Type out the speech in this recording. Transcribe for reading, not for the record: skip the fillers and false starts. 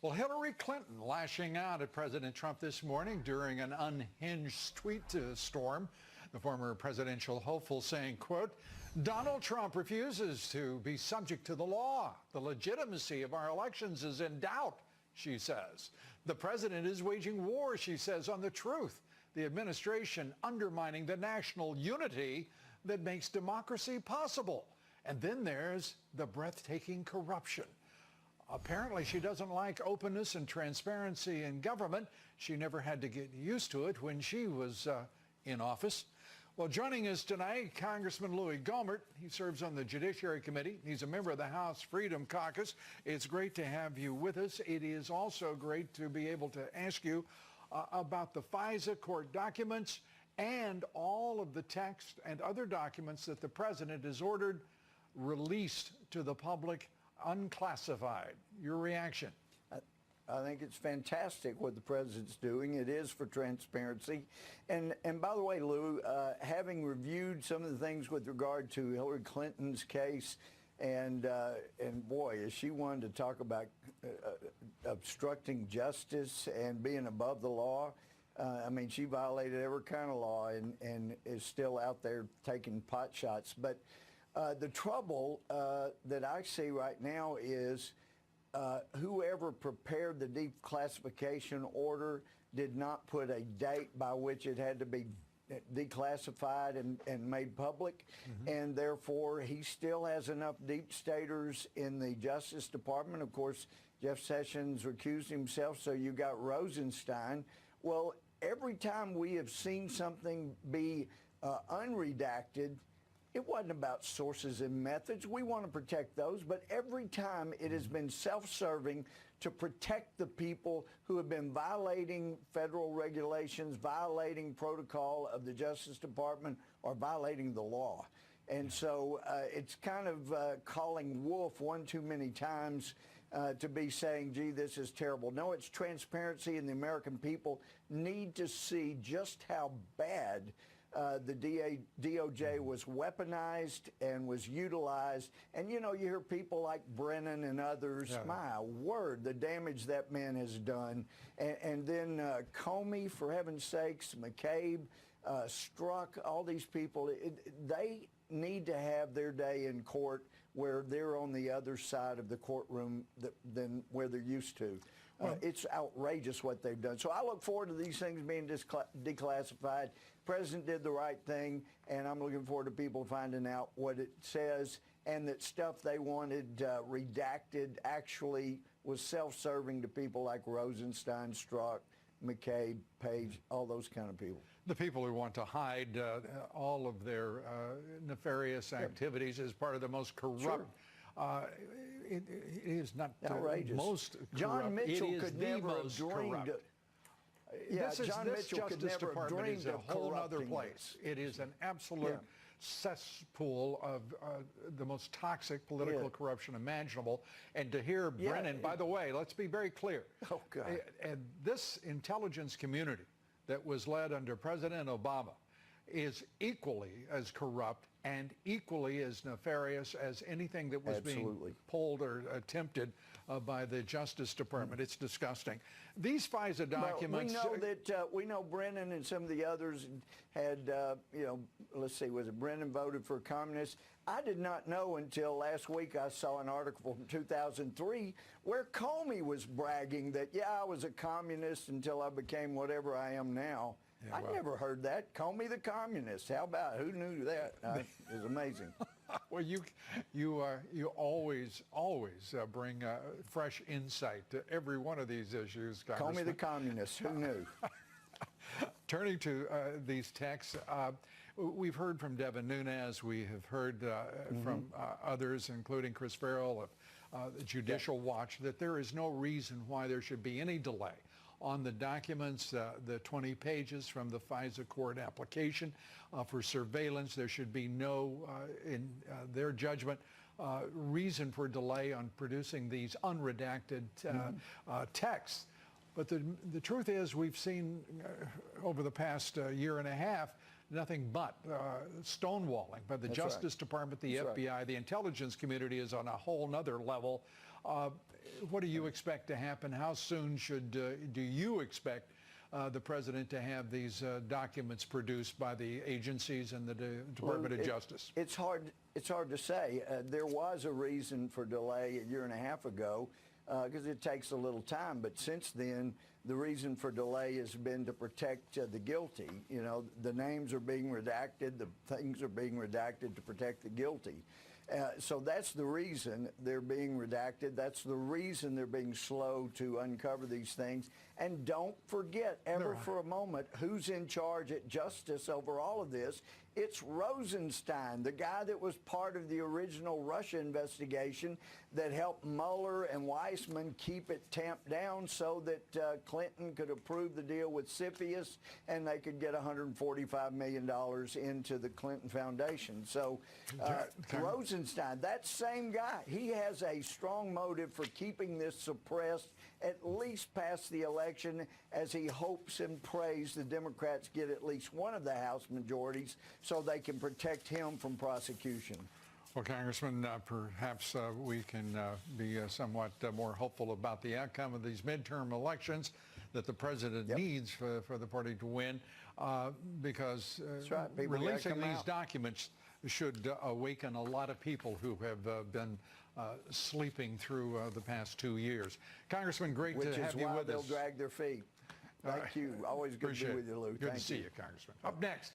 Well, Hillary Clinton lashing out at President Trump this morning during an unhinged tweet storm. The former presidential hopeful saying, quote, "Donald Trump refuses to be subject to the law. The legitimacy of our elections is in doubt," she says. "The president is waging war," she says, "on the truth. The administration undermining the national unity that makes democracy possible." And then there's the breathtaking corruption. Apparently, she doesn't like openness and transparency in government. She never had to get used to it when she was in office. Well, joining us tonight, Congressman Louie Gohmert. He serves on the Judiciary Committee. He's a member of the House Freedom Caucus. It's great to have you with us. It is also great to be able to ask you about the FISA court documents and all of the text and other documents that the president has ordered released to the public unclassified. Your reaction? I think it's fantastic what the president's doing. It is for transparency. And by the way, Lou, having reviewed some of the things with regard to Hillary Clinton's case, and boy, is she one to talk about obstructing justice and being above the law. I mean, she violated every kind of law and is still out there taking pot shots. But the trouble that I see right now is whoever prepared the declassification order did not put a date by which it had to be declassified and made public. And therefore, he still has enough deep staters in the Justice Department. Of course, Jeff Sessions recused himself, so you got Rosenstein. Well, every time we have seen something be unredacted, it wasn't about sources and methods. We want to protect those, but every time it has been self-serving to protect the people who have been violating federal regulations, violating protocol of the Justice Department, or violating the law. And so it's kind of calling wolf one too many times to be saying, gee, this is terrible. No, it's transparency, and the American people need to see just how bad the DOJ was weaponized and was utilized. And, you know, you hear people like Brennan and others, my word, the damage that man has done. And then Comey, for heaven's sakes, McCabe, Strzok, all these people, they need to have their day in court where they're on the other side of the courtroom than where they're used to. It's outrageous what they've done. So I look forward to these things being declassified. The president did the right thing, and I'm looking forward to people finding out what it says, and that stuff they wanted redacted actually was self-serving to people like Rosenstein, Strzok, McCabe, Page, all those kind of people. The people who want to hide all of their nefarious activities as part of the most corrupt. It is not outrageous. Most corrupt. John Mitchell could never have dreamed. John Mitchell could never have dreamed is a whole other place. It is an absolute cesspool of the most toxic political corruption imaginable. And to hear Brennan, by the way, let's be very clear. Oh, God. And this intelligence community that was led under President Obama is equally as corrupt and equally as nefarious as anything that was being pulled or attempted by the Justice Department. It's disgusting. These FISA documents. Well, we know Brennan and some of the others had, let's see, was it Brennan voted for communists? I did not know until last week I saw an article from 2003 where Comey was bragging that, I was a communist until I became whatever I am now. I never heard that. Comey the communist. How about it? Who knew that? It was amazing. Well, you always bring fresh insight to every one of these issues, Congressman. Comey the communist. Who knew? Turning to these texts, we've heard from Devin Nunes. We have heard from others, including Chris Farrell of the Judicial Watch, that there is no reason why there should be any delay on the documents, the 20 pages from the FISA court application for surveillance. There should be no, in their judgment, reason for delay on producing these unredacted texts. But the truth is, we've seen over the past year and a half nothing but stonewalling by the Justice Department, the FBI, the intelligence community is on a whole nother level. What do you expect to happen? How soon do you expect the president to have these documents produced by the agencies and the Department of Justice? It's hard to say. There was a reason for delay a year and a half ago because it takes a little time. But since then, the reason for delay has been to protect the guilty. You know, the names are being redacted, the things are being redacted to protect the guilty. So that's the reason they're being redacted. That's the reason they're being slow to uncover these things. And don't forget ever for a moment who's in charge at Justice over all of this. It's Rosenstein, the guy that was part of the original Russia investigation that helped Mueller and Weisman keep it tamped down so that Clinton could approve the deal with CFIUS and they could get $145 million into the Clinton Foundation. So Rosenstein, that same guy, he has a strong motive for keeping this suppressed at least past the election, as he hopes and prays the Democrats get at least one of the House majorities so they can protect him from prosecution. Well, Congressman, perhaps we can be somewhat more hopeful about the outcome of these midterm elections that the president needs for the party to win, because releasing these documents should awaken a lot of people who have been sleeping through the past 2 years. Congressman, great to have you with us. They'll drag their feet. Thank you. Always good to be with you, Lou. Good to see you, Congressman. Up next.